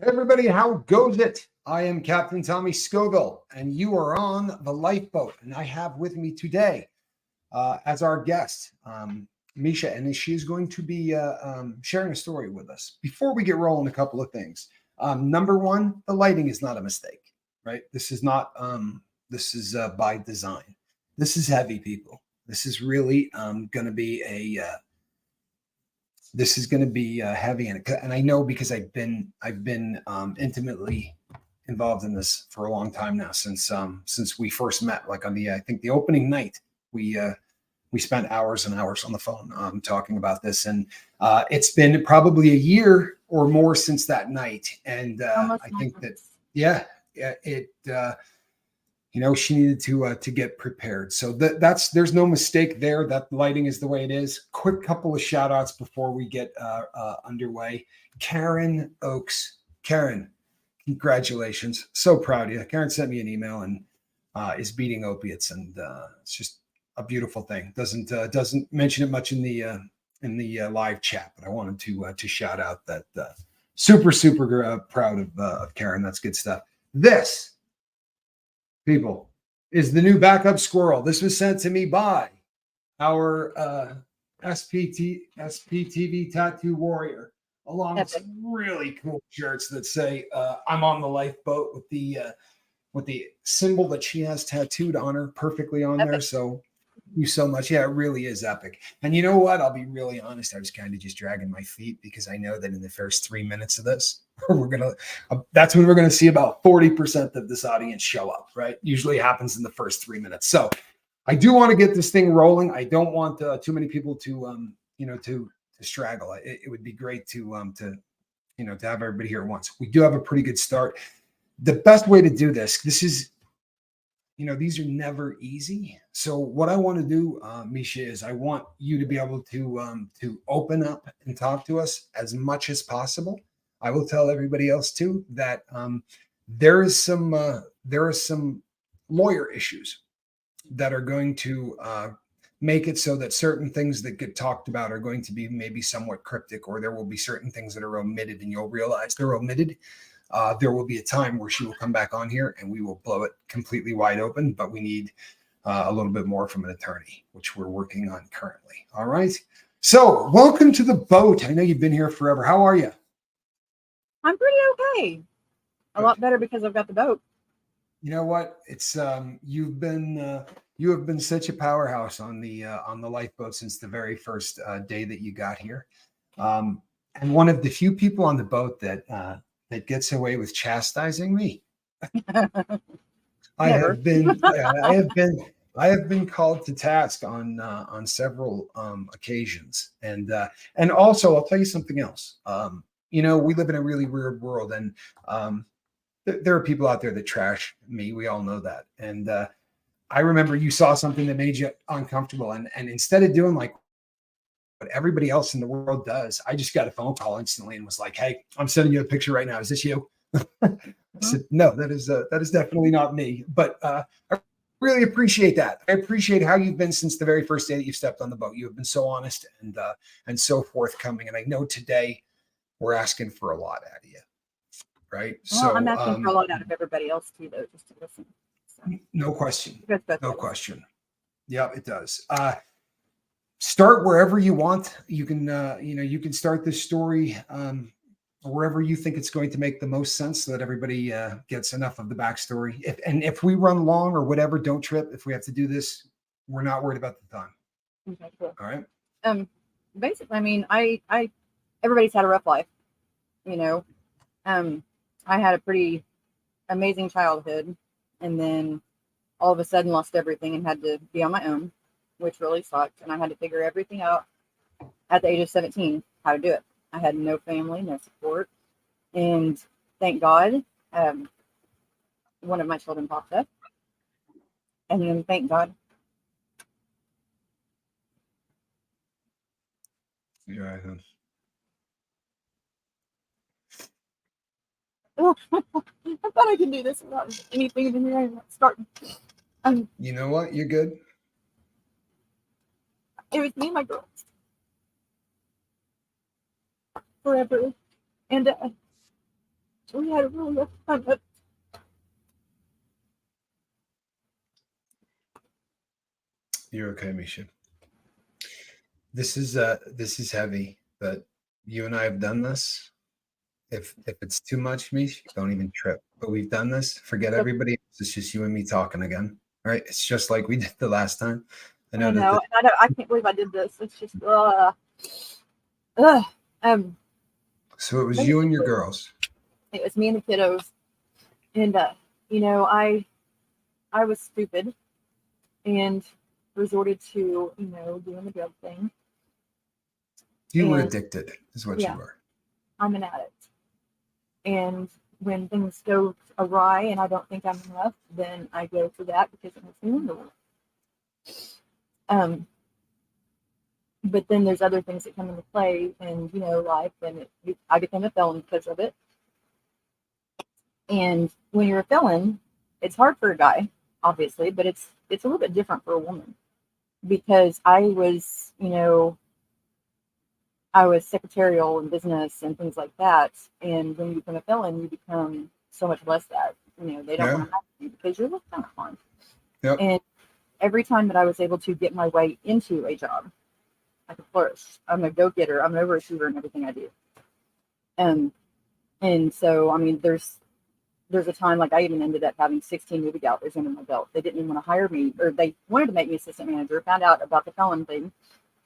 Hey everybody, how goes it? I am Captain Tommy Scoville, and you are on the lifeboat. And I have with me today, as our guest, Misha, and she's going to be sharing a story with us. Before we get rolling, a couple of things. Number one, the lighting is not a mistake, right? This is not. This is by design. This is heavy, people. This is really going to be a this is going to be heavy, and I know because I've been intimately involved in this for a long time now, since we first met. Like on the I think the opening night, we spent hours and hours on the phone talking about this, and it's been probably a year or more since that night, and Almost I think that 9 months. it. She needed to get prepared. So there's no mistake there. That lighting is the way it is. Quick couple of shout outs before we get underway. Karen Oakes. Karen, congratulations. So proud of you. Karen sent me an email and is beating opiates, and it's just a beautiful thing. Doesn't mention it much in the live chat, but I wanted to shout out that super proud of Karen. That's good stuff. This, people, is the new backup squirrel. This was sent to me by our SPTV tattoo warrior, along with Epic. some really cool shirts that say "I'm on the lifeboat" with the symbol that she has tattooed on her perfectly on there. Epic. So thank you so much. Yeah, it really is epic. And you know what? I'll be really honest. I was kind of just dragging my feet because I know that in the first 3 minutes of this, that's when we're gonna see about 40% of this audience show up. Right? Usually happens in the first 3 minutes. So I do want to get this thing rolling. I don't want too many people to straggle. It would be great to have everybody here at once. We do have a pretty good start. The best way to do this is, these are never easy. So what I want to do, Misha, is I want you to be able to open up and talk to us as much as possible. I will tell everybody else too that there is some lawyer issues that are going to make it so that certain things that get talked about are going to be maybe somewhat cryptic, or there will be certain things that are omitted, and you'll realize they're omitted. There will be a time where she will come back on here and we will blow it completely wide open, but we need a little bit more from an attorney, which we're working on currently. All right. So welcome to the boat. I know you've been here forever. How are you? I'm pretty okay. A Good. lot better because I've got the boat. You know what? It's you have been such a powerhouse on the lifeboat since the very first day that you got here, and one of the few people on the boat that gets away with chastising me. I Never. have been I have been called to task on several occasions, and also I'll tell you something else. We live in a really weird world, and there are people out there that trash me. We all know that, and I remember you saw something that made you uncomfortable, and instead of doing like what everybody else in the world does, I just got a phone call instantly and was like, "Hey, I'm sending you a picture right now. Is this you?" I said, "No, that is definitely not me." But I really appreciate that. I appreciate how you've been since the very first day that you've stepped on the boat. You have been so honest and so forthcoming. And I know today we're asking for a lot out of you, right? Well, I'm So asking for a lot out of everybody else too, though, just to listen. So no question, it goes both no ways. question. Yeah, it does. Start wherever you want. You can you can start this story wherever you think it's going to make the most sense, so that everybody gets enough of the backstory. If we run long or whatever, don't trip. If we have to do this, we're not worried about the time. Okay, cool. All right. Um, Basically, I mean, I everybody's had a rough life, you know. Um, I had a pretty amazing childhood, and then all of a sudden lost everything and had to be on my own, which really sucked. And I had to figure everything out at the age of 17 how to do it. I had no family, no support, and thank God, um, one of my children popped up, and then thank God. Yeah. Oh, I thought I could do this without anything in here. I'm not starting. You know what? You're good. It was me and my girls forever, and We had a really rough time. But You're okay, Misha. This is heavy, but you and I have done this. If it's too much, Misha, don't even trip. But we've done this. Forget everybody else. It's just you and me talking again. All right. It's just like we did the last time. I know I that know, and I can't believe I did this. It's just, ugh. Um, so it was you and your basically, girls. it was me and the kiddos, and you know, I was stupid and resorted to, you know, doing the drug thing. You were And addicted, is what you yeah, were. I'm an addict. And when things go awry and I don't think I'm enough, then I go for that because it makes me wonderful. Um, but then there's other things that come into play in, you know, life, and I became a felon because of it. And when you're a felon, it's hard for a guy, obviously, but it's a little bit different for a woman because I was, you know, I was secretarial in business and things like that. And when you become a felon, you become so much less that. You know, they don't Yeah. want to have you because you're looked down upon. Yep. And every time that I was able to get my way into a job, I could flourish. I'm a go-getter. I'm an overachiever in everything I do. And so, I mean, there's a time like I even ended up having 16 movie galleries under my belt. They didn't even want to hire me, or they wanted to make me assistant manager, found out about the felon thing,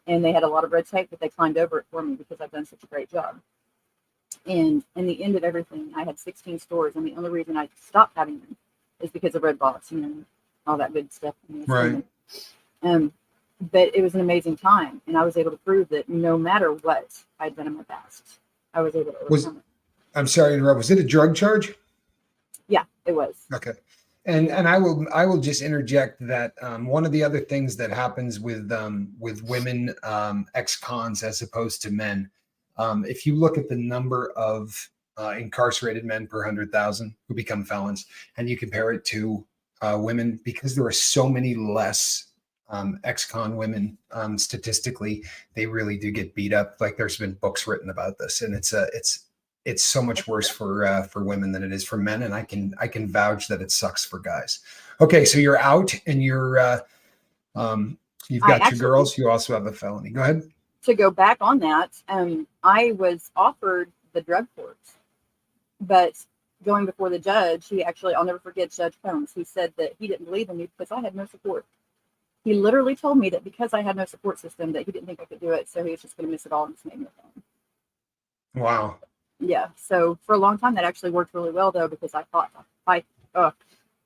and they had a lot of red tape, but they climbed over it for me because I've done such a great job. And in the end of everything, I had 16 stores, and the only reason I stopped having them is because of Red Box, you know, all that good stuff. You know, Right. um, but it was an amazing time, and I was able to prove that no matter what I'd done in my past, I was able to Was overcome it. I'm sorry to interrupt. Was it a drug charge? Yeah, it was. Okay. And I will just interject that one of the other things that happens with women ex-cons as opposed to men, if you look at the number of incarcerated men per 100,000 who become felons, and you compare it to women, because there are so many less ex-con women, statistically, they really do get beat up. Like there's been books written about this, and it's so much worse for women than it is for men, and I can vouch that it sucks for guys. Okay, so you're out and um you've I got your actually, girls. You also have a felony. Go ahead. to go back on that, I was offered the drug court, but going before the judge, he actually, I'll never forget Judge Combs. He said that he didn't believe in me because I had no support. He literally told me that because I had no support system, that he didn't think I could do it, so he was just going to miss it all and just make me a felon. Wow. Yeah. So for a long time, that actually worked really well, though, because I thought,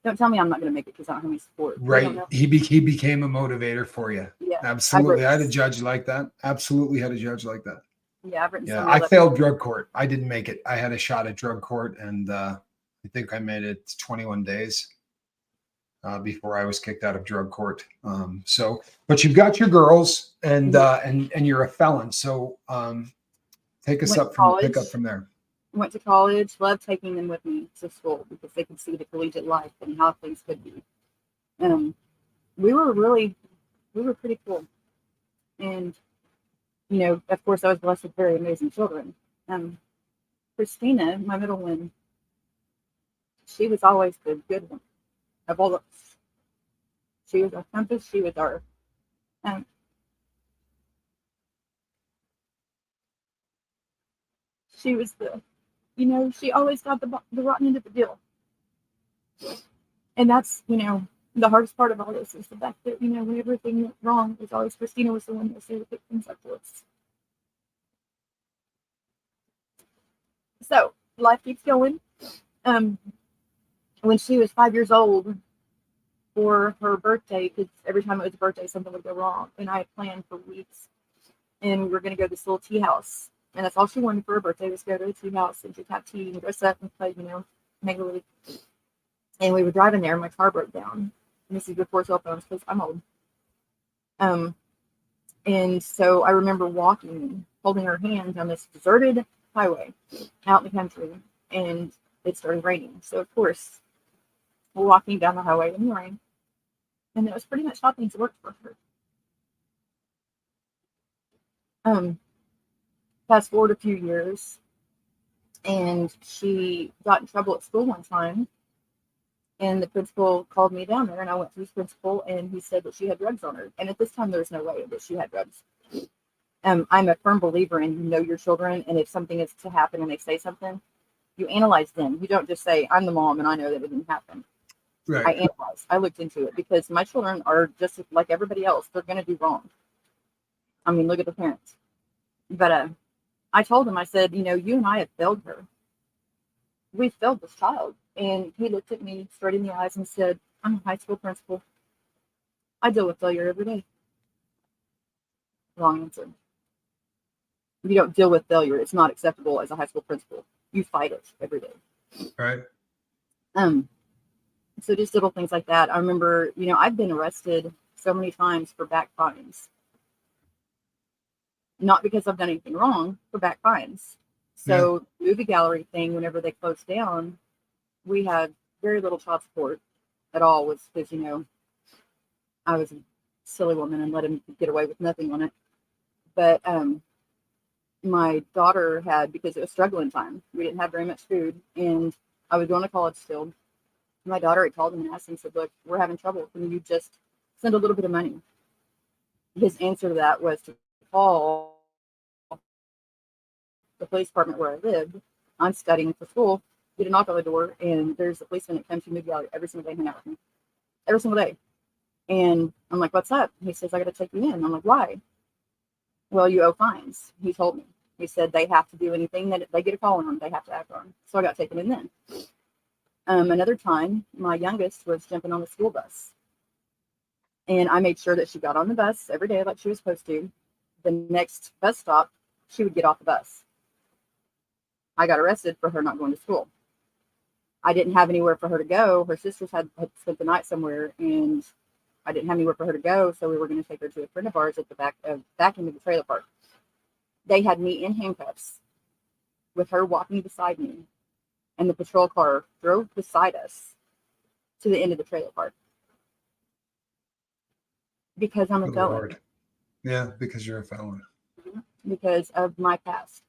don't tell me I'm not going to make it because I don't have any support. Right. He became a motivator for you. Yeah. Absolutely. I had a judge like that. Absolutely had a judge like that. Yeah, I've written so Yeah. many I letters. failed drug court. I didn't make it. I had a shot at drug court, and I think I made it 21 days before I was kicked out of drug court. But you've got your girls, and you're a felon. So take us Went to up from college. pick up from there. Went to college. Loved taking them with me to school because they could see the collegiate life and how things could be. We were pretty cool. And, you know, of course, I was blessed with very amazing children. Christina, my middle one, she was always the good one of all of us. She was our compass. She was our, um, she was the, you know, she always got the rotten end of the deal. And that's, you know, the hardest part of all this is the fact that, you know, when everything went wrong, it was always Christina was the one that would pick things up for us. So life keeps going. When she was 5 years old for her birthday, because every time it was a birthday, something would go wrong. And I had planned for weeks. And we were going to go to this little tea house. And that's all she wanted for her birthday was go to a tea house and just have tea and dress up and play, you know, make believe. And we were driving there and my car broke down. And this is before cell phones because I'm old. And so I remember walking, holding her hand on this deserted highway out in the country. And it started raining. So, of course, we're walking down the highway in the rain. And it was pretty much how things worked for her. Fast forward a few years, And she got in trouble at school one time, and the principal called me down there, and I went to his principal, and he said that she had drugs on her. And at this time, there was no way that she had drugs. I'm a firm believer in, you know, your children, and if something is to happen and they say something, you analyze them. You don't just say, I'm the mom and I know that it didn't happen. Right. I analyzed. I looked into it, because my children are just like everybody else. They're going to do wrong. I mean, look at the parents. But I told him, I said, you know, you and I have failed her. We failed this child. And he looked at me straight in the eyes and said, I'm a high school principal. I deal with failure every day. Wrong answer. You don't deal with failure. It's not acceptable as a high school principal. You fight it every day. Right. So just little things like that. I remember, you know, I've been arrested so many times for back fines. Not because I've done anything wrong, for back fines. So the movie gallery thing, whenever they closed down, we had very little child support at all, was because, you know, I was a silly woman and let him get away with nothing on it. But my daughter had, because it was struggling time, we didn't have very much food, and I was going to college still. My daughter had called him and asked him, said, look, we're having trouble. Can you just send a little bit of money? His answer to that was to call the police department where I lived. I'm studying for school. Get a knock on the door, and there's a policeman that comes to movie gallery every single day, hang out with me. Every single day. And I'm like, what's up? He says, I got to take you in. I'm like, why? Well, you owe fines. He told me. He said they have to do anything that they get a call on them, they have to act on. So I got taken in then. Another time, my youngest was jumping on the school bus. And I made sure that she got on the bus every day like she was supposed to. The next bus stop, she would get off the bus. I got arrested for her not going to school. I didn't have anywhere for her to go. Her sisters had spent the night somewhere, and I didn't have anywhere for her to go, so we were going to take her to a friend of ours at the back end of the trailer park. They had me in handcuffs with her walking beside me, and the patrol car drove beside us to the end of the trailer park. Because I'm a felon. Lord. Yeah, because you're a felon. Because of my past.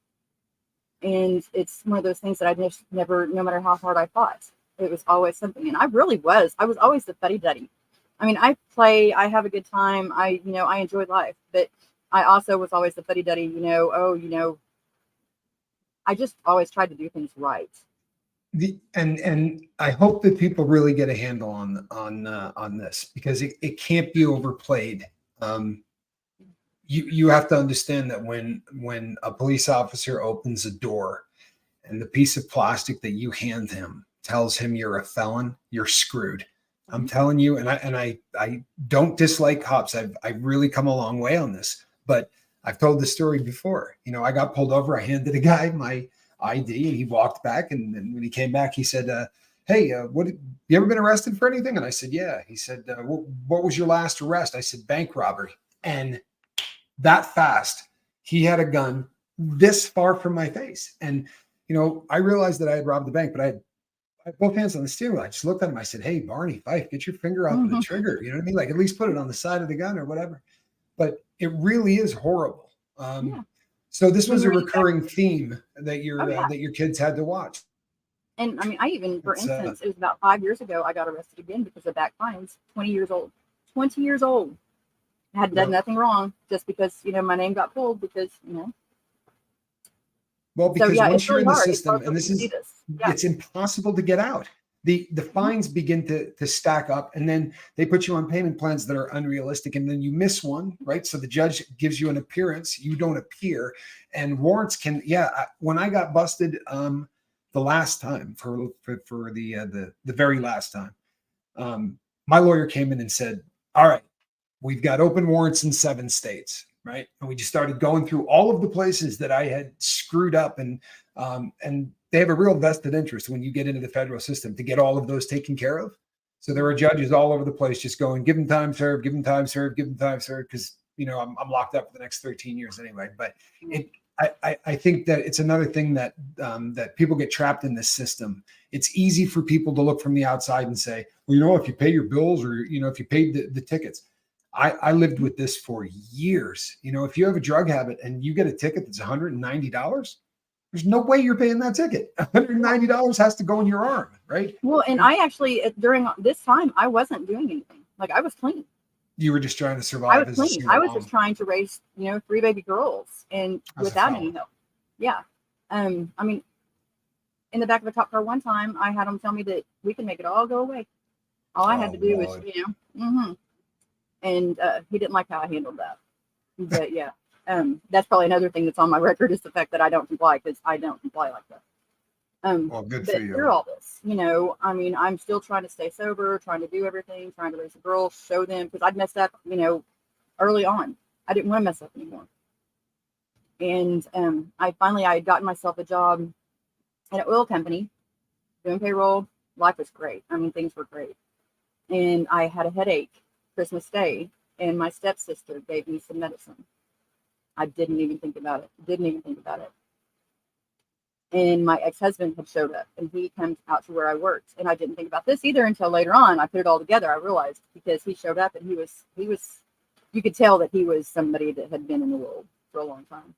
And it's one of those things that I just never, no matter how hard I fought, it was always something. And I was always the fuddy-duddy. I mean, I have a good time. I enjoy life, but I also was always the fuddy-duddy, I just always tried to do things right. And I hope that people really get a handle on this, because it can't be overplayed. You have to understand that when a police officer opens a door and the piece of plastic that you hand him tells him you're a felon, you're screwed. I'm telling you, and I don't dislike cops. I've really come a long way on this, but I've told this story before. You know, I got pulled over. I handed a guy my ID, and he walked back. And then when he came back, he said, "Hey, you ever been arrested for anything?" And I said, "Yeah." He said, "What was your last arrest?" I said, "Bank robbery." And that fast, he had a gun this far from my face. And, you know, I realized that I had robbed the bank, but I had both hands on the steering wheel. I just looked at him. I said, "Hey, Barney Fife, get your finger off of the trigger." You know what I mean? Like, at least put it on the side of the gun or whatever. But it really is horrible. So this was a recurring theme that your kids had to watch. And I mean, for instance, it was about 5 years ago, I got arrested again because of back fines. 20 years old. 20 years old. I had done nothing wrong, just because, my name got pulled because, Well, because once you're really in the hard. system, and it's impossible to get out. The fines begin to stack up, and then they put you on payment plans that are unrealistic, and then you miss one, right? So the judge gives you an appearance, you don't appear, and warrants can. When I got busted, the last time for the very last time, my lawyer came in and said, "All right, we've got open warrants in 7 states." Right. And we just started going through all of the places that I had screwed up, and they have a real vested interest when you get into the federal system to get all of those taken care of. So there are judges all over the place just going, "Give them time served, give them time served, give them time served," because, I'm locked up for the next 13 years anyway. But I think that it's another thing that that people get trapped in this system. It's easy for people to look from the outside and say, "Well, if you pay your bills, or, if you paid the tickets." I lived with this for years. If you have a drug habit and you get a ticket that's $190, There's no way you're paying that ticket. $190 has to go in your arm, right? Well, and I actually, during this time, I wasn't doing anything. Like, I was clean. You were just trying to I survive was as a clean. single I was mom. just trying to raise, 3 baby girls and As a without fellow. any help. Yeah. I mean, in the back of a cop car one time, I had them tell me that we can make it all go away. All I had Oh, to do was, Lord. and he didn't like how I handled that. But yeah, that's probably another thing that's on my record is the fact that I don't comply, because I don't comply like that. Well, good But for you. through all this, I'm still trying to stay sober, trying to do everything, trying to raise the girls, show them, because I'd messed up, early on. I didn't want to mess up anymore. And I had gotten myself a job at an oil company, doing payroll. Life was great. I mean, things were great. And I had a headache Christmas Day, and my stepsister gave me some medicine. I didn't even think about it. And my ex-husband had showed up, and he comes out to where I worked. And I didn't think about this either until later on. I put it all together. I realized, because he showed up, and he was, you could tell that he was somebody that had been in the world for a long time.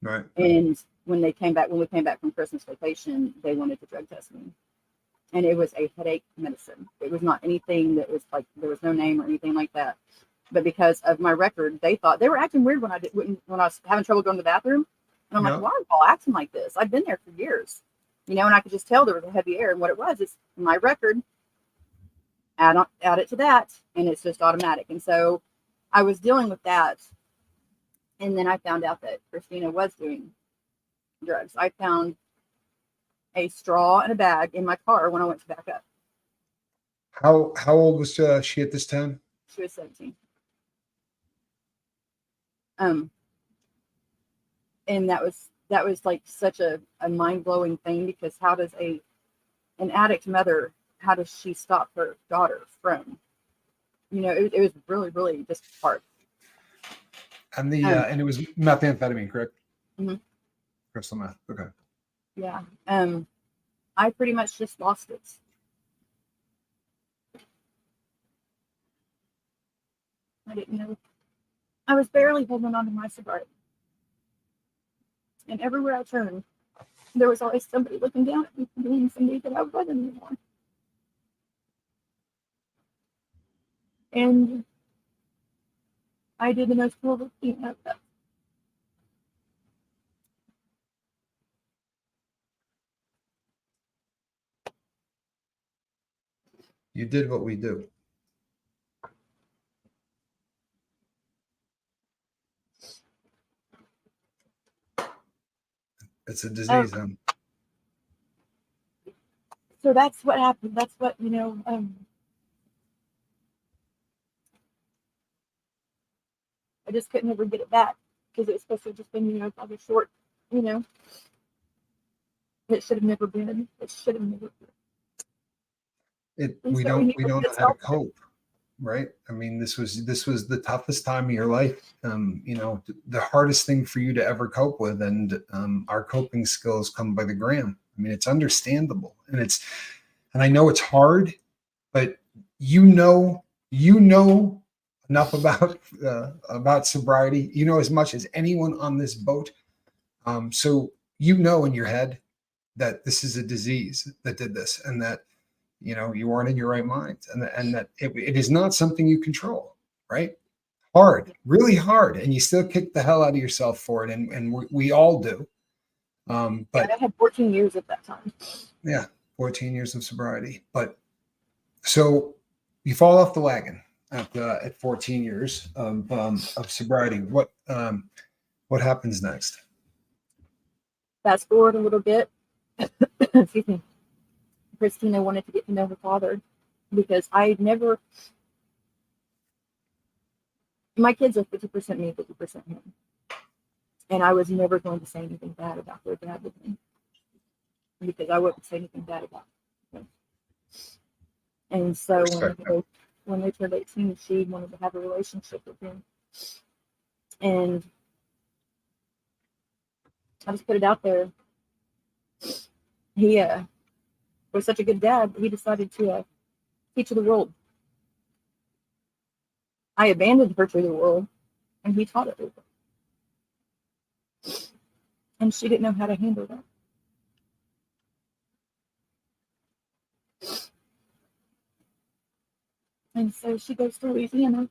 Right. And when we came back from Christmas vacation, they wanted to drug test me. And it was a headache medicine. It was not anything that was like, there was no name or anything like that. But because of my record, they thought they were acting weird when I was having trouble going to the bathroom. And I'm like, why are you all acting like this? I've been there for years, and I could just tell there was a heavy air. And what it was is my record, add it to that, and it's just automatic. And so I was dealing with that. And then I found out that Christina was doing drugs. I found a straw and a bag in my car when I went to back up. How old was she at this time? She was 17. And that was like such a mind-blowing thing, because how does an addict mother, how does she stop her daughter from, it was really, really just hard. And and it was methamphetamine, correct? Mm-hmm. Crystal meth. Okay. Yeah. I pretty much just lost it. I didn't know. I was barely holding on to my sobriety. And everywhere I turned, there was always somebody looking down at me for being somebody that I wasn't anymore. And I did the most horrible thing of that. You did what we do. It's a disease. So that's what happened. That's what, I just couldn't ever get it back, because it was supposed to have just been, probably short, it should have never been. It should have never been. We don't know how to cope, right? I mean, this was the toughest time of your life. The hardest thing for you to ever cope with, and our coping skills come by the gram. I mean, it's understandable, and I know it's hard, but enough about sobriety. You know as much as anyone on this boat. So in your head that this is a disease that did this, and that you weren't in your right mind, and that it is not something you control, right? Hard, really hard, and you still kick the hell out of yourself for it, and we all do. But I had 14 years at that time. Yeah, 14 years of sobriety. But so you fall off the wagon at 14 years of sobriety. What happens next? Fast forward a little bit. Excuse me. Christina wanted to get to know her father, because my kids are 50% me, 50% him. And I was never going to say anything bad about their dad with me, because I wouldn't say anything bad about him. And so when they turned 18, she wanted to have a relationship with him. And I just put it out there. He was such a good dad, he decided to teach her the world. I abandoned her to the world, and he taught her the world. And she didn't know how to handle that. And so she goes to Louisiana.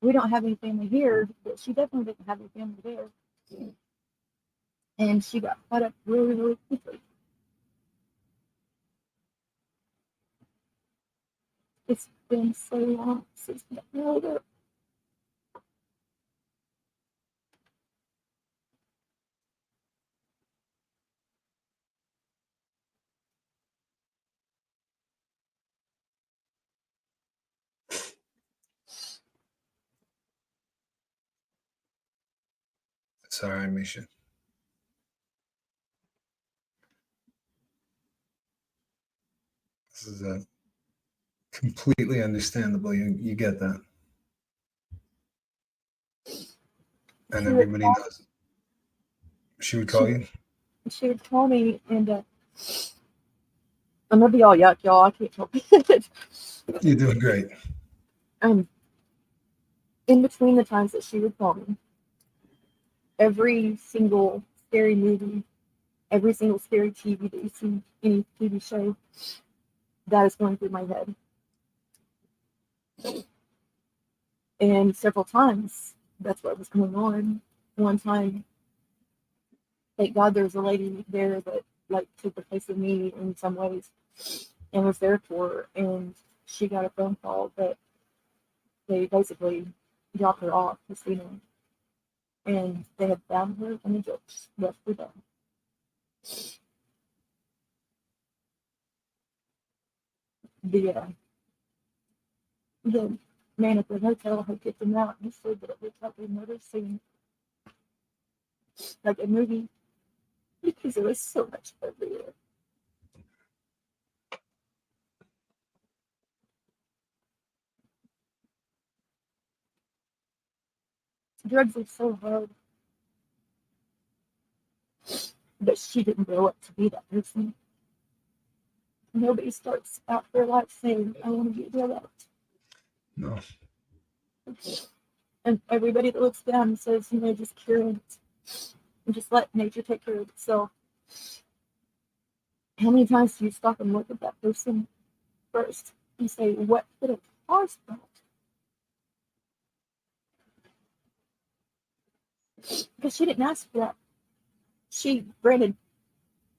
We don't have any family here, but she definitely didn't have any family there. And she got caught up really, really quickly. It's been so long since we got older. Sorry, Misha. This is a completely understandable. You get that, and everybody knows. She would call you. She would call me, and I'm gonna be all yuck, y'all. I can't help it. You're doing great. In between the times that she would call me, every single scary movie, every single scary TV that you see, any TV show, that is going through my head. And several times, that's what was going on. One time, thank God there was a lady there that like took the place of me in some ways and was there for her. And she got a phone call that they basically dropped her off, Christina, and they had found her and they just left her there. The man at the hotel had kicked him out and he said that it looked like they'd never seen like a movie because there was so much everywhere. Drugs are so hard, but she didn't grow up to be that person. Nobody starts out their life saying, I want to be a drug addict. No. And everybody that looks down and says, just cure it and just let nature take care of itself. How many times do you stop and look at that person first and say, what could have caused that? Because she didn't ask for that. She, granted,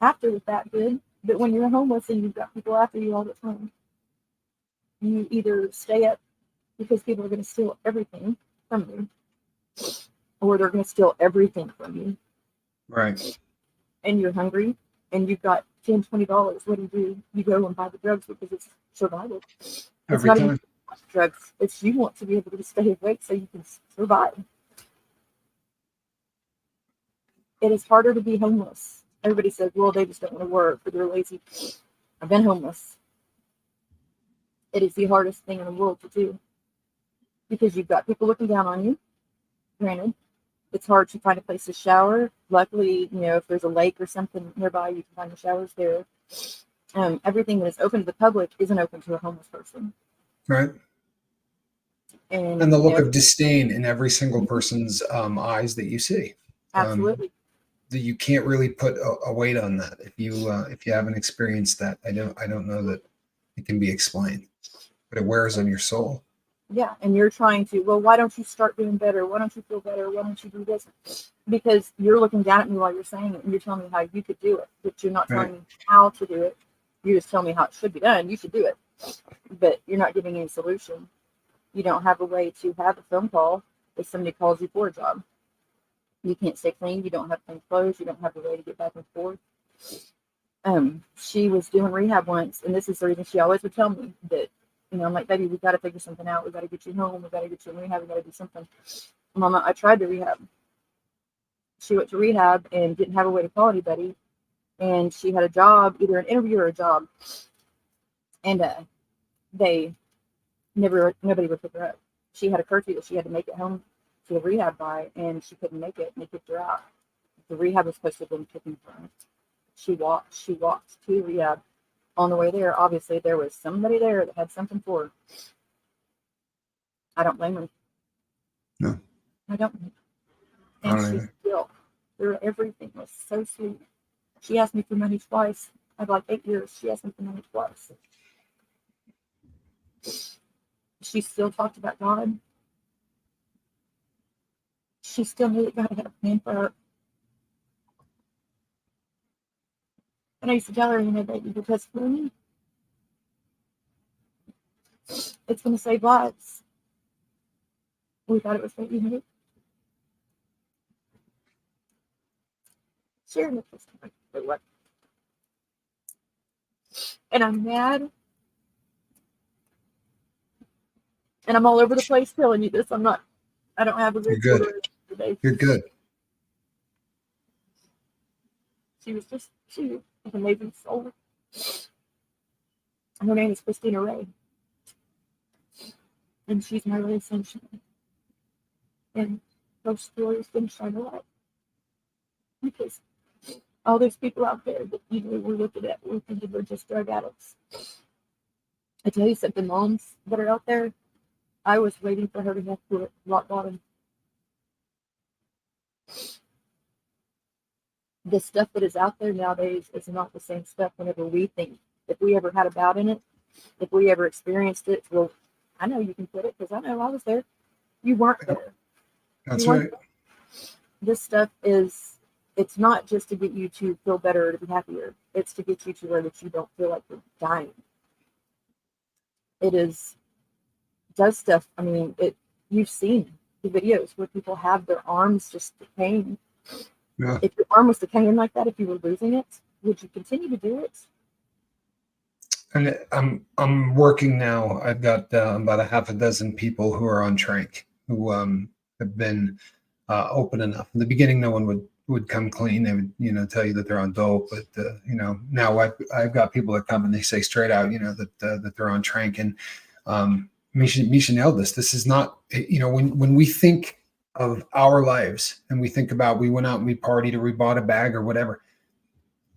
after the fact did, but when you're homeless and you've got people after you all the time, you either stay up because people are going to steal everything from you, or they're going to steal everything from you. Right. And you're hungry and you've got $10, $20. What do? You go and buy the drugs because it's survival. Every time. Even drugs. It's you want to be able to stay awake so you can survive. It is harder to be homeless. Everybody says, well, they just don't want to work or they're lazy. I've been homeless. It is the hardest thing in the world to do because you've got people looking down on you. Granted, it's hard to find a place to shower. Luckily, if there's a lake or something nearby, you can find the showers there. Everything that is open to the public isn't open to a homeless person. Right. And the look of disdain in every single person's eyes that you see. Absolutely. That you can't really put a weight on that if you haven't experienced that. I don't know that it can be explained, but it wears on your soul. Yeah, and you're trying to, well, why don't you start doing better? Why don't you feel better? Why don't you do this? Because you're looking down at me while you're saying it, and you're telling me how you could do it, but you're not telling me how to do it. You just tell me how it should be done. You should do it, but you're not giving any solution. You don't have a way to have a phone call if somebody calls you for a job. You can't stay clean. You don't have clean clothes. You don't have a way to get back and forth. She was doing rehab once, and this is the reason she always would tell me that, I'm like, baby, we've got to figure something out. We've got to get you home. We've got to get you in rehab. We've got to do something. Mama, I tried to rehab. She went to rehab and didn't have a way to call anybody. And she had a job, either an interview or a job. And nobody would pick her up. She had a curfew that she had to make it home to the rehab by, and she couldn't make it, and they kicked her out. The rehab was supposed to have been picking her up. She walked to rehab. On the way there, obviously, there was somebody there that had something for her. I don't blame her. No. I don't. And she still, through everything, was so sweet. She asked me for money twice. I've like 8 years. She asked me for money twice. she still talked about God. She still knew that God had a plan for her. And I used to tell her, baby, your testimony, it's going to save lives. We thought it was what you knew. Sharing the testimony for what? And I'm mad. And I'm all over the place telling you this. I don't have a You're good good. order today. You're good. She was an amazing soul. Her name is Christina Ray. And she's my really sunshine. And her story is going to shine a light. Because all those people out there that we're looking at, we're thinking we're just drug addicts. I tell you something, moms that are out there, I was waiting for her to get to rock bottom. The stuff that is out there nowadays is not the same stuff whenever we think. If we ever had a bout in it, if we ever experienced it, well, I know you can put it because I know I was there. You weren't there. That's right. This stuff it's not just to get you to feel better or to be happier. It's to get you to where that you don't feel like you're dying. It does stuff. I mean, you've seen the videos where people have their arms just decaying. Yeah. If your arm was decaying like that, if you were losing it, would you continue to do it? And I'm working now. I've got about a half a dozen people who are on trank who have been open enough. In the beginning, no one would come clean. They would tell you that they're on dope, but now I've got people that come and they say straight out that they're on trank. And Misha nailed this. This is not when we think of our lives and we think about we went out and we partied or we bought a bag or whatever,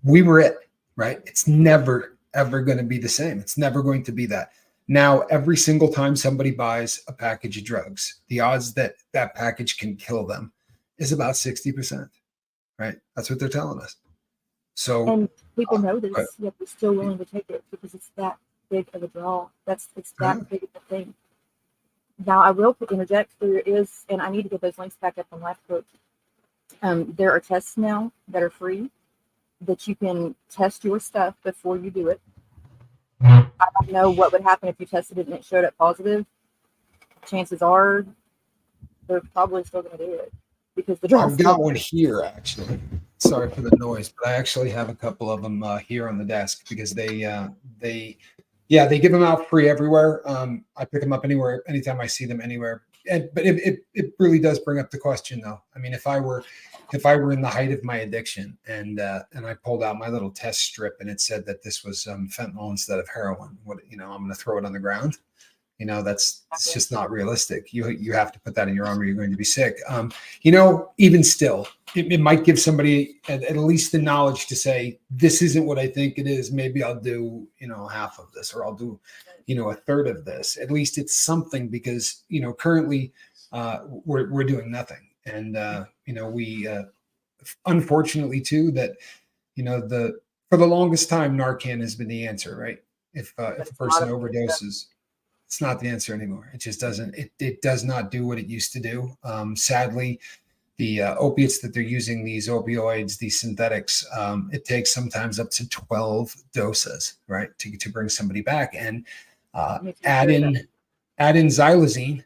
we were it, right? It's never ever going to be the same. It's never going to be that. Now, every single time somebody buys a package of drugs, the odds that that package can kill them is about 60%, right? That's what they're telling us. So, and people know this, yet they're still willing to take it because it's that big of a draw. It's that big of a thing. Now, I will interject. There is, and I need to get those links back up on Life Coach. There are tests now that are free that you can test your stuff before you do it. I don't know what would happen if you tested it and it showed up positive. Chances are they're probably still going to do it because the I've got one here actually. Sorry for the noise, but I actually have a couple of them here on the desk because they give them out free everywhere. I pick them up anywhere, anytime I see them anywhere. But it really does bring up the question though. I mean, if I were in the height of my addiction and I pulled out my little test strip and it said that this was fentanyl instead of heroin, I'm going to throw it on the ground. It's just not realistic. You have to put that in your arm or you're going to be sick. Even still, it might give somebody at least the knowledge to say, this isn't what I think it is. Maybe I'll do, half of this, or I'll do, a third of this. At least it's something because, currently we're doing nothing. And, we unfortunately too, that, for the longest time, Narcan has been the answer, right? If a person overdoses, it's not the answer anymore. It just doesn't. It does not do what it used to do. Sadly, the opiates that they're using, these opioids, these synthetics, it takes sometimes up to 12 doses, right, to bring somebody back. And add in xylazine,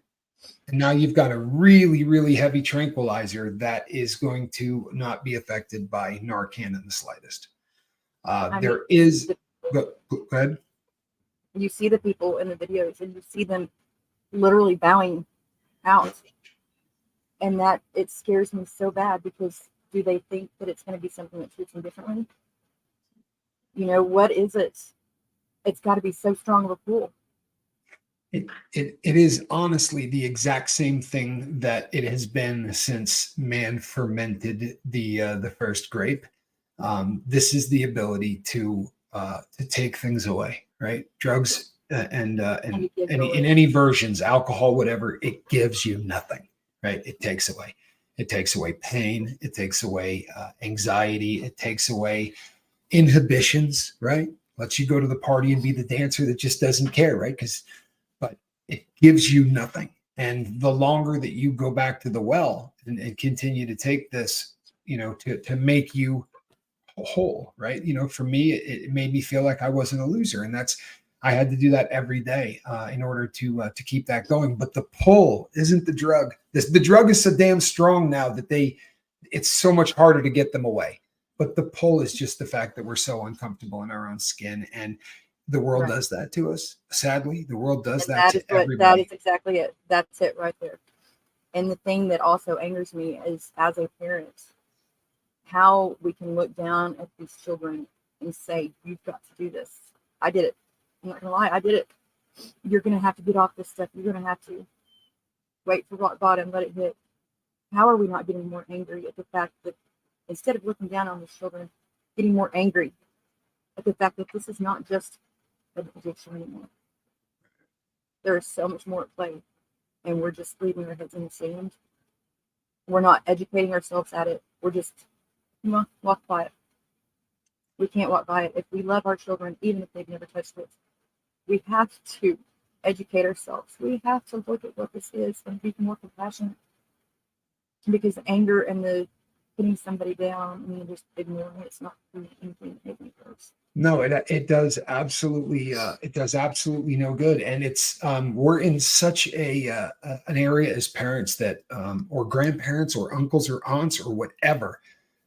and now you've got a really, really heavy tranquilizer that is going to not be affected by Narcan in the slightest. Go ahead. You see the people in the videos and you see them literally bowing out. And that it scares me so bad because do they think that it's going to be something that treats them differently? What is it? It's got to be so strong of a pull. It is honestly the exact same thing that it has been since man fermented the first grape. This is the ability to take things away, right? Drugs and in any versions, alcohol, whatever, it gives you nothing, right? It takes away. It takes away pain. It takes away anxiety. It takes away inhibitions, right? Lets you go to the party and be the dancer that just doesn't care, right? But it gives you nothing. And the longer that you go back to the well and continue to take this, to make you whole, right? For me, it made me feel like I wasn't a loser, and I had to do that every day in order to keep that going. But the pull isn't the drug. The drug is so damn strong now that it's so much harder to get them away. But the pull is just the fact that we're so uncomfortable in our own skin, and the world Right. does that to us. Sadly, the world does And that to that everybody. is exactly it. That's it right there. And the thing that also angers me is, as a parent, how we can look down at these children and say, you've got to do this. I did it. I'm not gonna lie, I did it. You're gonna have to get off this stuff. You're gonna have to wait for rock bottom, let it hit. How are we not getting more angry at the fact that, instead of looking down on these children, getting more angry at the fact that this is not just an addiction anymore? There is so much more at play, and we're just leaving our heads in the sand. We're not educating ourselves at it. We're just walk by it. We can't walk by it. If we love our children, even if they've never touched it, we have to educate ourselves. We have to look at what this is and be more compassionate. Because anger and the putting somebody down and just ignoring it's not doing anything making it worse. No, it does absolutely no good, and it's we're in such an area as parents that or grandparents or uncles or aunts or whatever.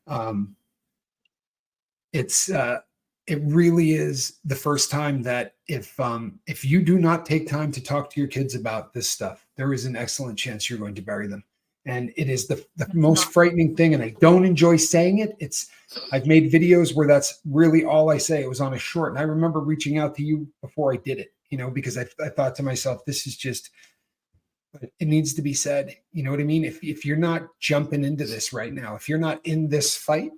Um, it's it really is the first time that if you do not take time to talk to your kids about this stuff, there is an excellent chance you're going to bury them. And it is the most frightening thing. And I don't enjoy saying it. I've made videos where that's really all I say. It was on a short. And I remember reaching out to you before I did it, because I thought to myself, this is just, it needs to be said. You know what I mean? If you're not jumping into this right now, if you're not in this fight,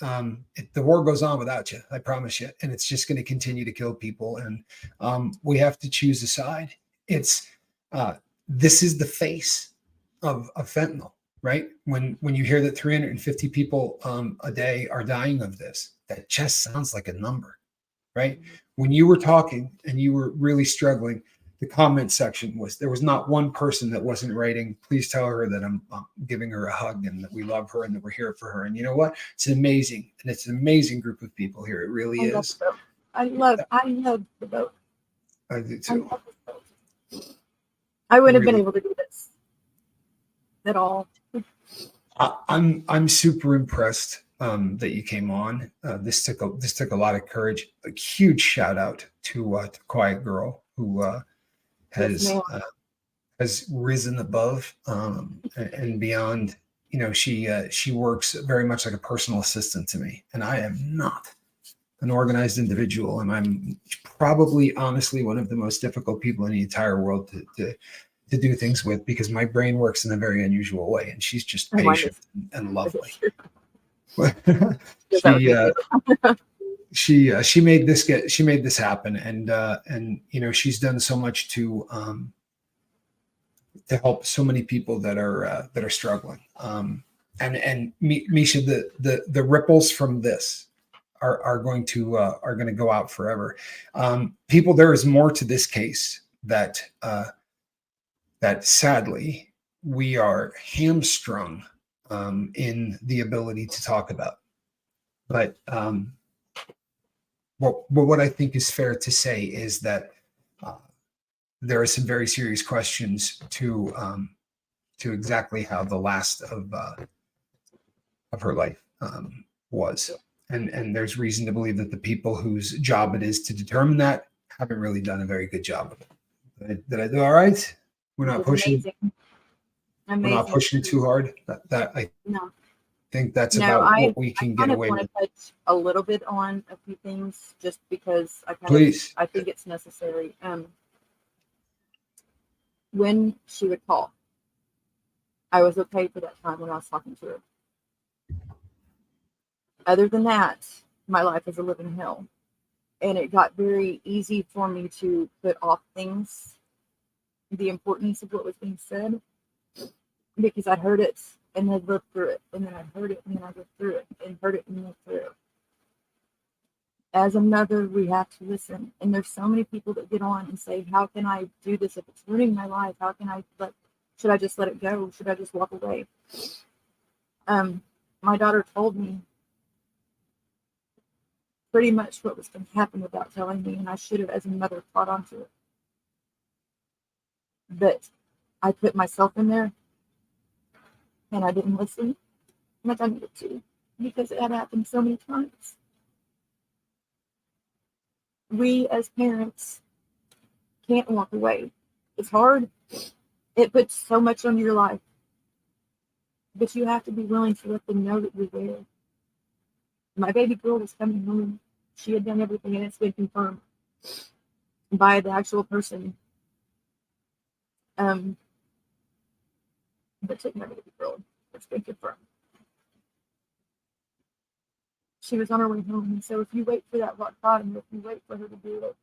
the war goes on without you, I promise you, and it's just going to continue to kill people. And we have to choose a side. It's this is the face of fentanyl, right? When you hear that 350 people a day are dying of this, that just sounds like a number, right? When you were talking and you were really struggling, the comment section there was not one person that wasn't writing, please tell her that I'm giving her a hug and that we love her and that we're here for her. And you know what? It's amazing. And it's an amazing group of people here. It really is. I love the boat. I do too. I wouldn't have been able to do this at all. I'm super impressed that you came on. This took a lot of courage. A huge shout out to Quiet Girl, who has risen above and beyond. She works very much like a personal assistant to me, and I am not an organized individual, and I'm probably honestly one of the most difficult people in the entire world to do things with, because my brain works in a very unusual way, and she's just patient and lovely. She made this happen, and she's done so much to help so many people that are struggling. And Misha, the ripples from this are going to go out forever. People, there is more to this case that sadly we are hamstrung in the ability to talk about. But what I think is fair to say is that there are some very serious questions to exactly how the last of her life was, and there's reason to believe that the people whose job it is to determine that haven't really done a very good job of it. Did I do all right? We're not pushing. We're not pushing too hard. I think that's about what we can get away with. I want to touch a little bit on a few things, just because I think it's necessary. When she would call, I was okay for that time when I was talking to her. Other than that, my life is a living hell. And it got very easy for me to put off things, the importance of what was being said, because I'd heard it and then lived through it. And then I'd heard it and then I lived through it and heard it and lived through it. As a mother, we have to listen. And there's so many people that get on and say, how can I do this if it's ruining my life? How can I should I just let it go? Should I just walk away? My daughter told me pretty much what was going to happen without telling me, and I should have, as a mother, caught on to it. But I put myself in there, and I didn't listen like I needed to, because it had happened so many times. We as parents can't walk away. It's hard. It puts so much on your life. But you have to be willing to let them know that you're there. My baby girl was coming home. She had done everything, and it's been confirmed by the actual person that took my baby girl. It's been confirmed. She was on her way home. And so if you wait for that rock bottom, if you wait for her to do it,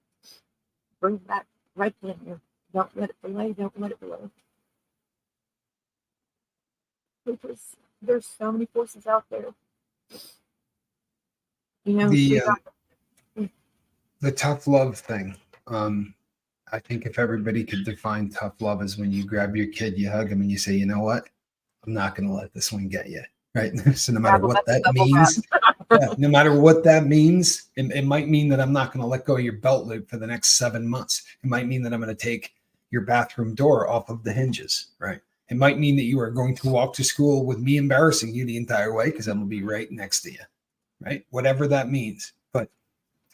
bring it back right then. Don't let it delay. Don't let it delay. Because there's so many forces out there. You know, the tough love thing. I think if everybody could define tough love as when you grab your kid, you hug him, and you say, you know what, I'm not going to let this one get you. Right. So no matter what that means, no matter what that means, it might mean that I'm not going to let go of your belt loop for the next 7 months. It might mean that I'm going to take your bathroom door off of the hinges. Right. It might mean that you are going to walk to school with me embarrassing you the entire way because I'm going to be right next to you. Right. Whatever that means. But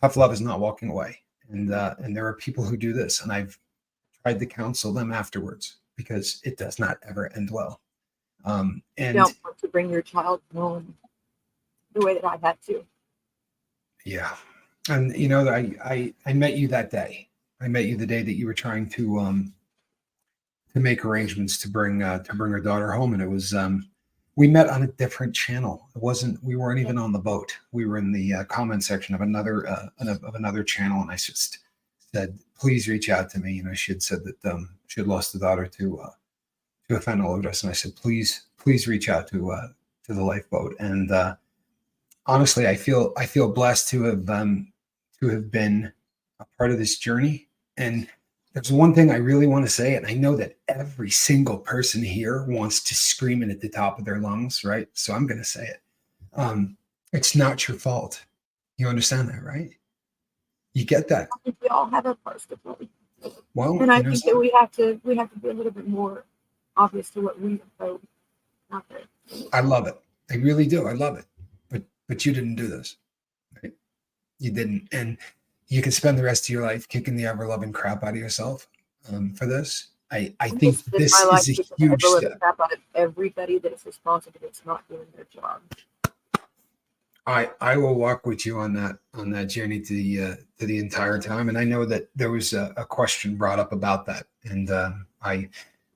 tough love is not walking away. And there are people who do this, and I've tried to counsel them afterwards because it does not ever end well. And you don't want to bring your child home the way that I had to. Yeah. And you know, I met you that day. I met you the day that you were trying to make arrangements to bring her daughter home. And it was we met on a different channel. We weren't even on the boat. We were in the comment section of another channel, and I just said, please reach out to me. You know, she had said that she had lost a daughter to a fentanyl overdose, and I said, please reach out to the lifeboat. And honestly, I feel blessed to have been a part of this journey. And there's one thing I really want to say, and I know that every single person here wants to scream it at the top of their lungs, right? So I'm going to say it. It's not your fault. You understand that, right? You get that? I think we all have our parts to play. Well, and I think that we have to be a little bit more obvious to what we have out there. I love it. I really do. I love it. But you didn't do this, right? You didn't, and you can spend the rest of your life kicking the ever-loving crap out of yourself for this. I think this is a huge step. Crap out of everybody that is responsible that's not doing their job. I will walk with you on that journey to the entire time, and I know that there was a question brought up about that, and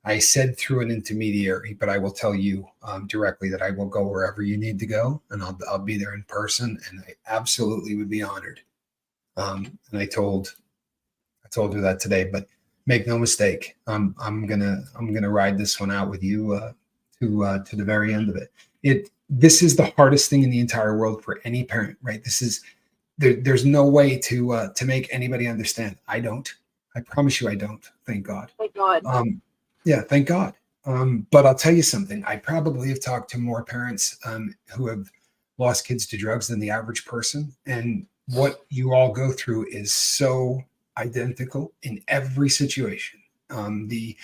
I said through an intermediary, but I will tell you directly that I will go wherever you need to go, and I'll be there in person, and I absolutely would be honored. And I told her that today, but make no mistake, I'm gonna ride this one out with you to the very end of it. This is the hardest thing in the entire world for any parent, right? There's no way to make anybody understand. I don't. I promise you, I don't. Thank God. Thank God. Yeah, thank God. But I'll tell you something. I probably have talked to more parents who have lost kids to drugs than the average person. And what you all go through is so identical in every situation. The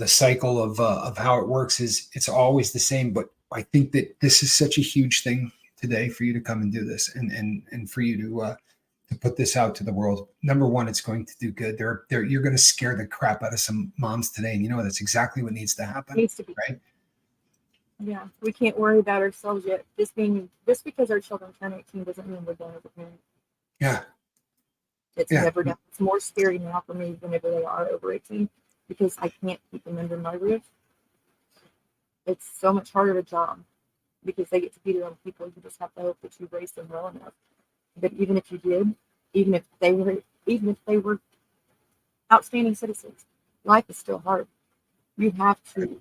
cycle of how it works it's always the same. But I think that this is such a huge thing today for you to come and do this, and for you to put this out to the world. Number one, it's going to do good. You're going to scare the crap out of some moms today, and you know that's exactly what needs to happen. Needs to be. Right? Yeah, we can't worry about ourselves yet. Just because our children turn 18 doesn't mean we're done as a parent. Yeah, it's never done. It's more scary now for me whenever they are over 18 because I can't keep them under my roof. It's so much harder a job because they get to be their own people. You just have to hope that you raise them well enough. But even if you did, even if they were outstanding citizens, life is still hard. You have to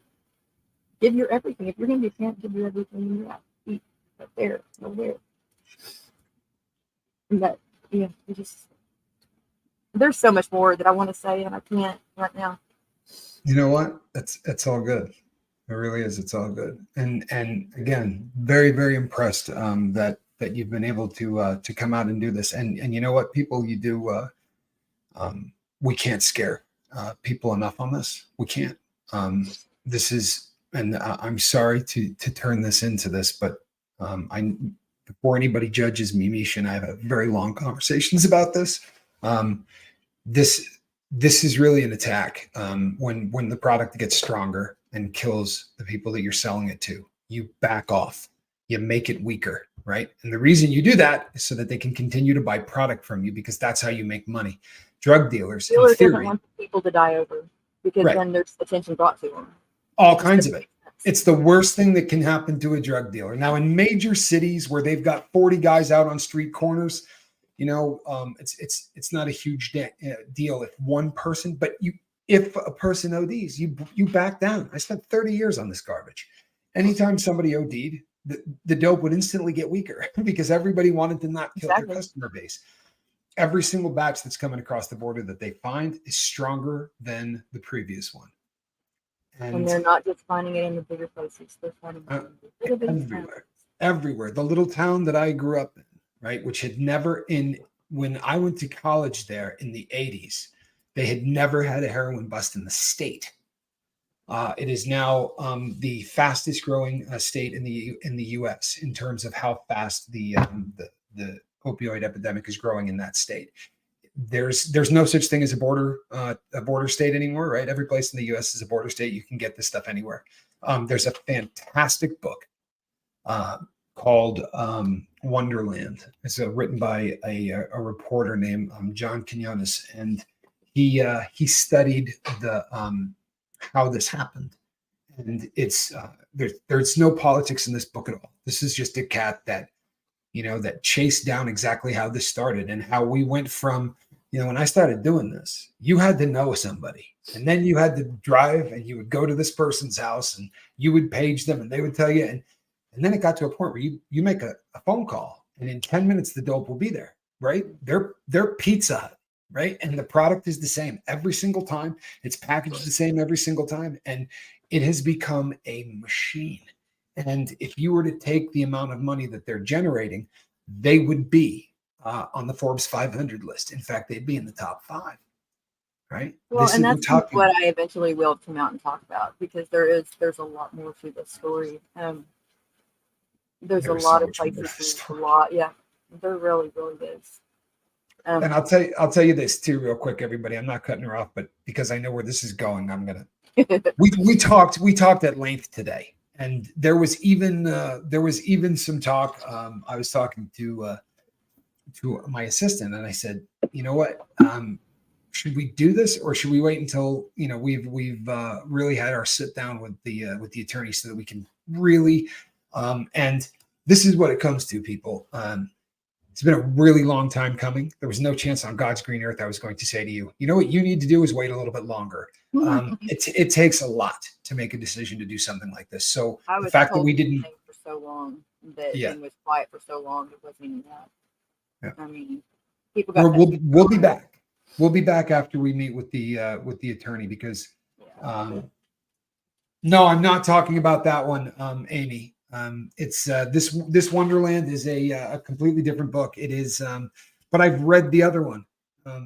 give your everything. If you're going to be a parent, give your everything you have. Eat right there, over there. That, yeah, it just, there's so much more that I want to say and I can't right now. You know what? It's all good. It really is. It's all good. And again, very very impressed that you've been able to come out and do this. And you know what, people, you do. We can't scare people enough on this. We can't. This is, and I'm sorry to turn this into this, but I before anybody judges me, Misha and I have very long conversations about this. Um, this this is really an attack. When the product gets stronger and kills the people that you're selling it to, you back off, you make it weaker, right? And the reason you do that is so that they can continue to buy product from you, because that's how you make money. Drug dealers, in Dealer doesn't theory, want people to die over because right, then there's attention brought to them. all kinds of it. It's the worst thing that can happen to a drug dealer. Now, in major cities where they've got 40 guys out on street corners, it's not a huge deal if one person, but if a person ODs, you back down. I spent 30 years on this garbage. Anytime somebody OD'd, the dope would instantly get weaker because everybody wanted to not kill their customer base. Every single batch that's coming across the border that they find is stronger than the previous one. And they're not just finding it in the bigger places. They're finding it everywhere. Everywhere. The little town that I grew up in, right, which had never when I went to college there in the 80s, they had never had a heroin bust in the state. It is now the fastest growing state in the U.S. in terms of how fast the opioid epidemic is growing in that state. There's no such thing as a border state anymore, right? Every place in the U.S. is a border state. You can get this stuff anywhere. There's a fantastic book called Wonderland. It's written by a reporter named John Quinones, and he studied the how this happened. And it's there's no politics in this book at all. This is just a cat that that chased down exactly how this started and how we went from, when I started doing this, you had to know somebody, and then you had to drive and you would go to this person's house and you would page them and they would tell you. And then it got to a point where you make a phone call and in 10 minutes, the dope will be there, right? They're Pizza Hut, right? And the product is the same every single time. It's packaged the same every single time. And it has become a machine. And if you were to take the amount of money that they're generating, they would be on the Forbes 500 list. In fact, they'd be in the top 5, right? Well, and that's what I eventually will come out and talk about, because there's a lot more to this story. There's a lot of places, yeah, there really, really is. And I'll tell you this too, real quick, everybody. I'm not cutting her off, but because I know where this is going, I'm gonna. we talked at length today. And there was even some talk. I was talking to my assistant, and I said, you know what? Should we do this, or should we wait until we've really had our sit down with the attorney so that we can really? And this is what it comes to, people. It's been a really long time coming. There was no chance on God's green earth I was going to say to you, what you need to do is wait a little bit longer. It takes a lot to make a decision to do something like this. So the fact that we didn't for so long, that it was quiet for so long, it wasn't even that. Yeah. I mean, people got. We'll be back. We'll be back after we meet with the attorney, because no, I'm not talking about that one, Amy. It's this Wonderland is a completely different book. It is, but I've read the other one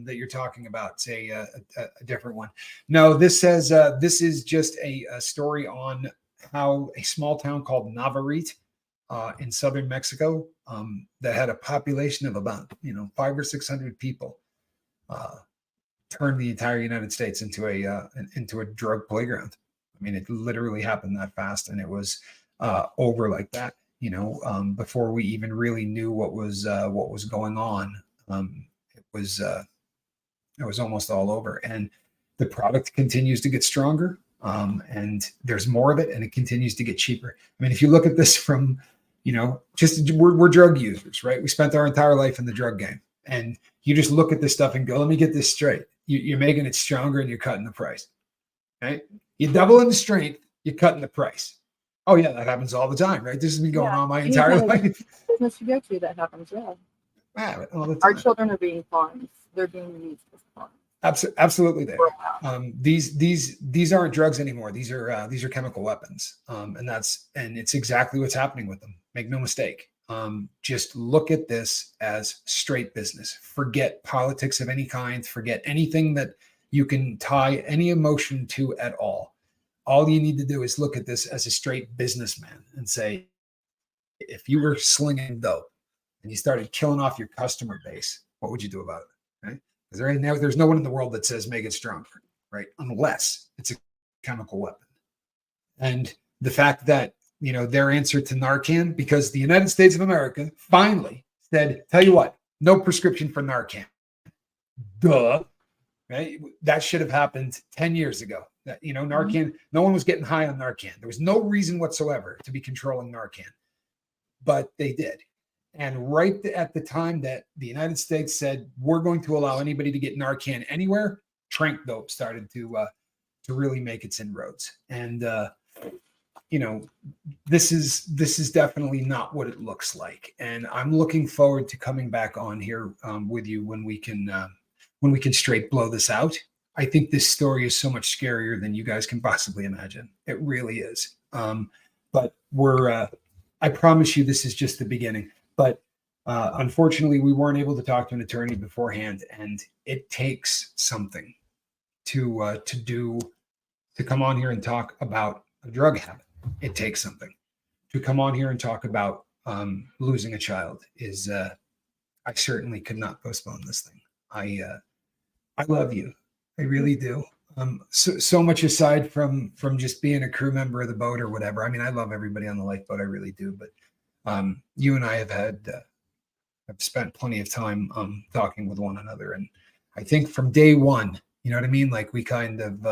that you're talking about. It's a different one. No, this says this is just a story on how a small town called Navarrete in southern Mexico that had a population of about 500 or 600 people turned the entire United States into a drug playground. I mean, it literally happened that fast, and it was over like that, before we even really knew what was going on. It was almost all over, and the product continues to get stronger, and there's more of it, and it continues to get cheaper. I mean, if you look at this from, we're drug users, right? We spent our entire life in the drug game, and you just look at this stuff and go, let me get this straight. You're making it stronger and you're cutting the price, right? You double in the strength, you're cutting the price. Oh yeah, that happens all the time, right? This has been going on my entire life. Business you go to, that happens, yeah. All the Our time. children are being farms. They're being used as farms. Absolutely, they are. These aren't drugs anymore. These are chemical weapons, and it's exactly what's happening with them. Make no mistake. Just look at this as straight business. Forget politics of any kind. Forget anything that you can tie any emotion to at all. All you need to do is look at this as a straight businessman and say, if you were slinging dope and you started killing off your customer base, what would you do about it? Right? There's no one in the world that says make it stronger, right? Unless it's a chemical weapon. And the fact that, their answer to Narcan, because the United States of America finally said, tell you what, no prescription for Narcan. Duh. Right? That should have happened 10 years ago. Narcan, no one was getting high on Narcan. There was no reason whatsoever to be controlling Narcan, but they did. And right at the time that the United States said, we're going to allow anybody to get Narcan anywhere, trank dope started to really make its inroads. And, this is definitely not what it looks like. And I'm looking forward to coming back on here with you when we can straight blow this out. I think this story is so much scarier than you guys can possibly imagine. It really is. But I promise you, this is just the beginning. But unfortunately, we weren't able to talk to an attorney beforehand, and it takes something to come on here and talk about a drug habit. It takes something to come on here and talk about losing a child. I certainly could not postpone this thing. I love you. I really do. So much aside from just being a crew member of the boat or whatever. I mean, I love everybody on the lifeboat. I really do. But you and I have spent plenty of time talking with one another, and I think from day one, you know what I mean. Like we kind of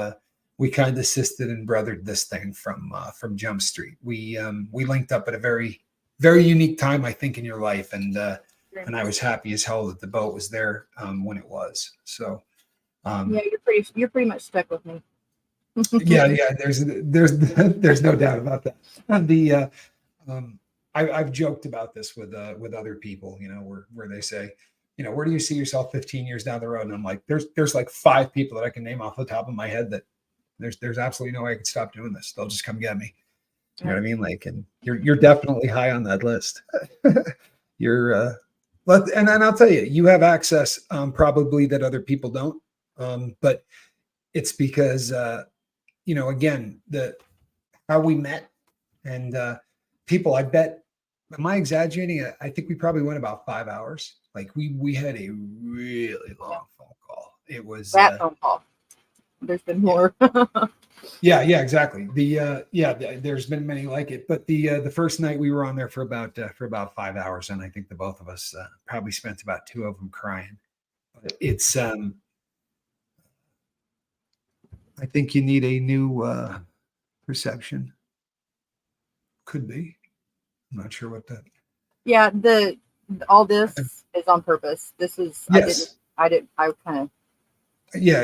assisted and brothered this thing from Jump Street. We linked up at a very, very unique time, I think, in your life, and I was happy as hell that the boat was there when it was. So Yeah, you're pretty much stuck with me. yeah. There's no doubt about that. And I've joked about this with other people, where they say, where do you see yourself 15 years down the road? And I'm like, there's like 5 people that I can name off the top of my head that there's absolutely no way I can stop doing this. They'll just come get me. You know what I mean? Like, and you're definitely high on that list. And I'll tell you, you have access probably that other people don't. But it's because again, how we met, and people, I bet, am I exaggerating? I think we probably went about 5 hours. Like we had a really long phone call. It was that phone call. There's been more. Yeah, exactly. There's been many like it, but the first night we were on there for about 5 hours, and I think the both of us probably spent about 2 of them crying. But it's I think you need a new perception. Could be. I'm not sure what that. Yeah, all this is on purpose. This is Yes. I kind of. Yeah,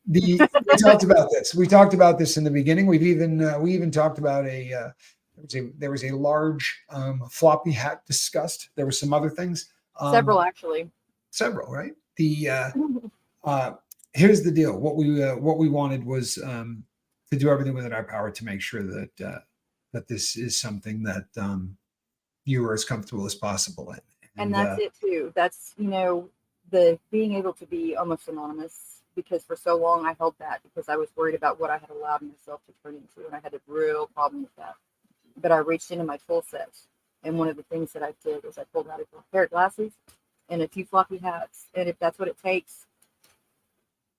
we talked about this. We talked about this in the beginning. We even talked about there was a large floppy hat discussed. There were some other things. Several, actually. Several, right? Here's the deal. What we wanted was to do everything within our power to make sure that this is something that you are as comfortable as possible in. And that's it too. That's the being able to be almost anonymous, because for so long I held that because I was worried about what I had allowed myself to turn into, and I had a real problem with that. But I reached into my tool set, and one of the things that I did was I pulled out a pair of glasses and a few floppy hats, and if that's what it takes,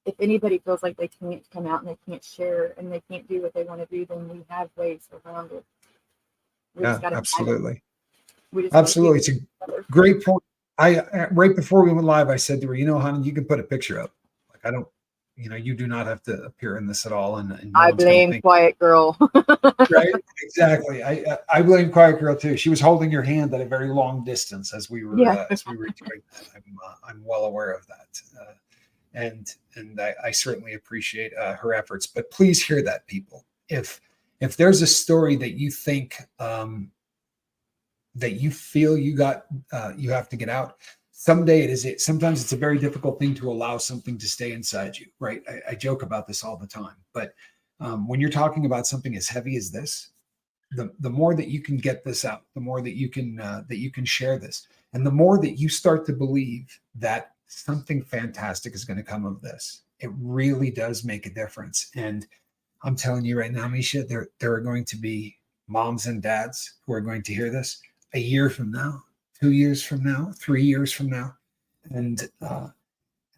if anybody feels like they can't come out and they can't share and they can't do what they want to do, then we have ways around it. Absolutely. Absolutely. It's a great point. I right before we went live, I said to her, honey, you can put a picture up. Like, I don't, you do not have to appear in this at all. And no I blame Quiet Girl. Right? Exactly. I blame Quiet Girl too. She was holding your hand at a very long distance as we were doing that. I'm well aware of that. And I certainly appreciate her efforts. But please hear that, people. If there's a story that you think that you feel you have to get out. Someday sometimes it's a very difficult thing to allow something to stay inside you, right? I joke about this all the time, but when you're talking about something as heavy as this, the more that you can get this out, the more that you can share this, and the more that you start to believe that something fantastic is going to come of this, it really does make a difference. And I'm telling you right now, Misha, there are going to be moms and dads who are going to hear this a year from now, 2 years from now, 3 years from now, and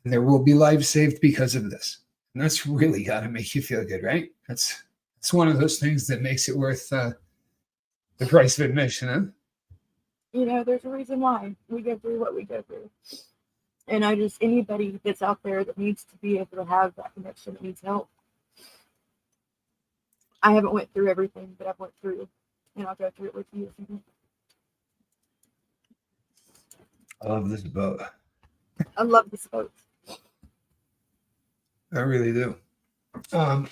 there will be lives saved because of this. And that's really got to make you feel good, right? It's one of those things that makes it worth the price of admission, huh? You know, there's a reason why we go through what we go through. And anybody that's out there that needs to be able to have that connection, that needs help. I haven't went through everything that I've went through, and I'll go through it with you if you. I love this boat. I love this boat. I really do. I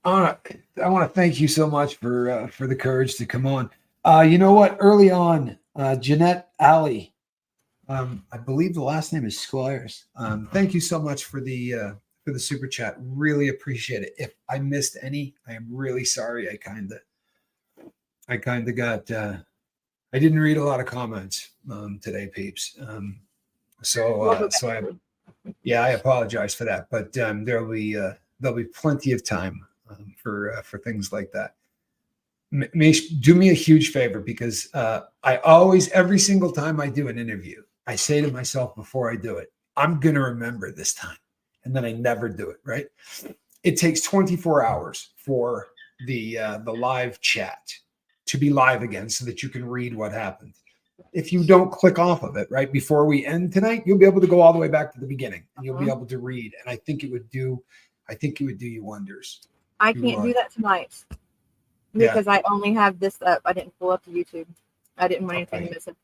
want to thank you so much for the courage to come on. You know what? Early on, Jeanette Alley, I believe the last name is Squires. Thank you so much for the super chat. Really appreciate it. If I missed any, I am really sorry. I kind of got. I didn't read a lot of comments today, peeps. I apologize for that. But there'll be plenty of time for things like that. Do me a huge favor, because I always, every single time I do an interview, I say to myself before I do it, I'm going to remember this time. And then I never do it, right? It takes 24 hours for the live chat to be live again so that you can read what happened. If you don't click off of it right before we end tonight, you'll be able to go all the way back to the beginning and you'll be able to read. And I think it would do you wonders. I can't do that tonight because I only have this up. I didn't pull up the YouTube. I didn't want anything to miss it.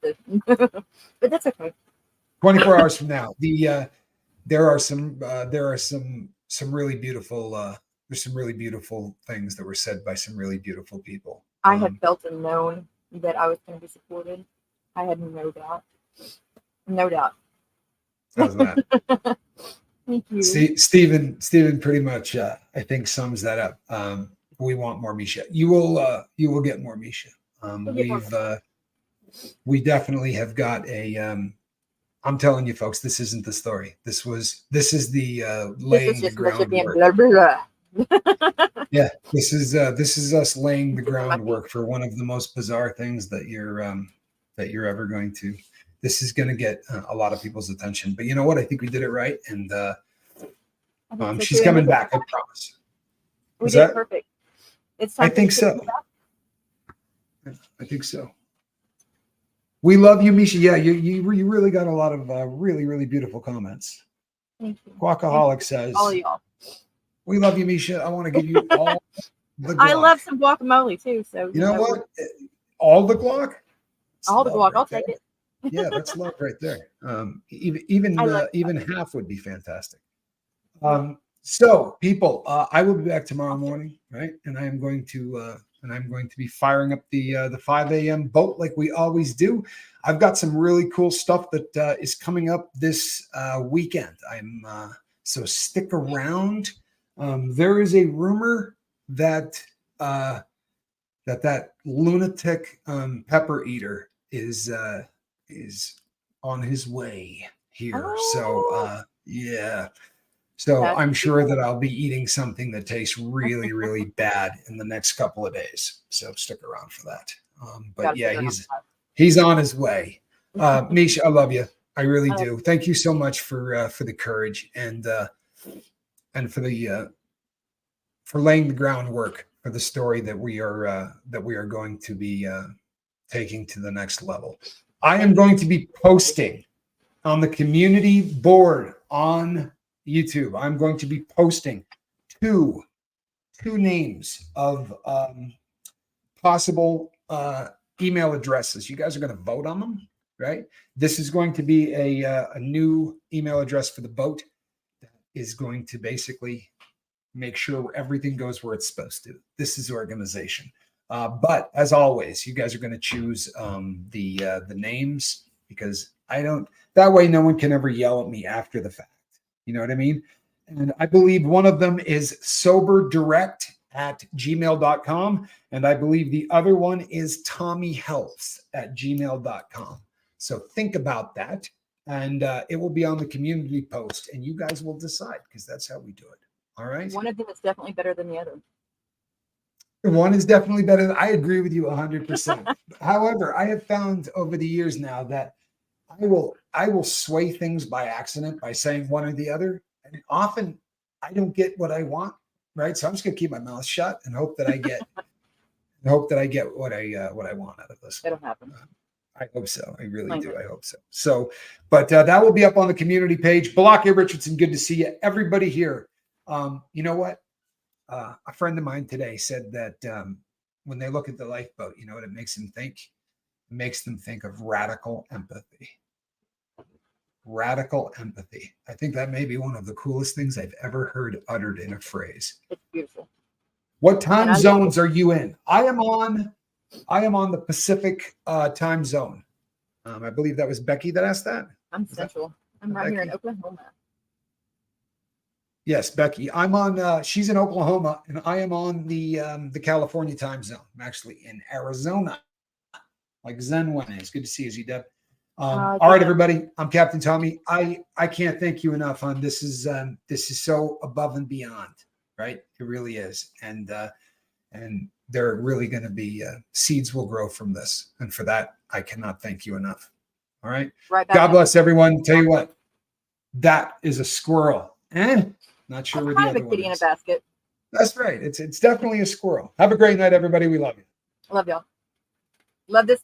But that's okay. 24 hours from now, there are some really beautiful there's some really beautiful things that were said by some really beautiful people. I had felt and known that I was going to be supported. I had no doubt. No doubt. How's that? Thank you. Stephen pretty much I think sums that up. We want more Misha. You will get more Misha. We definitely have got a I'm telling you folks, this isn't the story. This is the laying the groundwork. Blah, blah, blah. Yeah, this is us laying the groundwork for one of the most bizarre things that you're ever going to. This is going to get a lot of people's attention. But you know what? I think we did it right, and she's coming back. I promise. We did it perfect. It's time. I think so. I think so. We love you, Misha. Yeah, you really got a lot of really, really beautiful comments. Thank you. Guacaholic says, all y'all. We love you, Misha. I want to give you all the guac. I love some guacamole too. So you know what? All the guac? All the guac. I'll take it. Yeah, that's love right there. Even half would be fantastic. So people, I will be back tomorrow morning, right? And I am going to be firing up the 5 a.m. boat like we always do. I've got some really cool stuff that is coming up this weekend. So stick around. There is a rumor that that lunatic pepper eater is on his way here. Oh. So yeah. So I'm sure that I'll be eating something that tastes really, really bad in the next couple of days. So stick around for that. But yeah, he's on his way. Misha, I love you. I really do. Thank you so much for the courage and for laying the groundwork for the story that we are going to be taking to the next level. I am going to be posting on the community board on YouTube. I'm going to be posting two names of possible email addresses. You guys are going to vote on them, right? This is going to be a new email address for the boat that is going to basically make sure everything goes where it's supposed to. This is organization. But as always, you guys are going to choose the names, because I don't, that way no one can ever yell at me after the fact. You know what I mean? And I believe one of them is soberdirect@gmail.com. And I believe the other one is tommyhelps@gmail.com. So think about that. And it will be on the community post, and you guys will decide, because that's how we do it. All right. One of them is definitely better than the other. One is definitely better. I agree with you 100%. However, I have found over the years now that I will sway things by accident by saying one or the other. And often I don't get what I want. Right. So I'm just gonna keep my mouth shut and hope that I get what I want out of this. It'll happen. I hope so. I really do. I hope so. So, but that will be up on the community page. Balake Richardson, good to see you. Everybody here. You know what? A friend of mine today said that when they look at the lifeboat, you know what it makes them think? It makes them think of radical empathy. Radical empathy. I think that may be one of the coolest things I've ever heard uttered in a phrase. It's beautiful. What time zones are you in? I am on the Pacific time zone. I believe that was Becky that asked that. I'm Central. I'm right here in Oklahoma. Yes, Becky. I'm on. She's in Oklahoma, and I am on the California time zone. I'm actually in Arizona, like Zen one is. Good to see you, Z-Deb. All right, everybody. I'm Captain Tommy. I can't thank you enough, hon. This is so above and beyond, right? It really is, and there are really going to be seeds will grow from this, and for that, I cannot thank you enough. All right. Right. God bless everyone. Tell you what, that is a squirrel. Not sure where the other one is. In a basket. That's right. It's definitely a squirrel. Have a great night, everybody. We love you. Love y'all. Love this.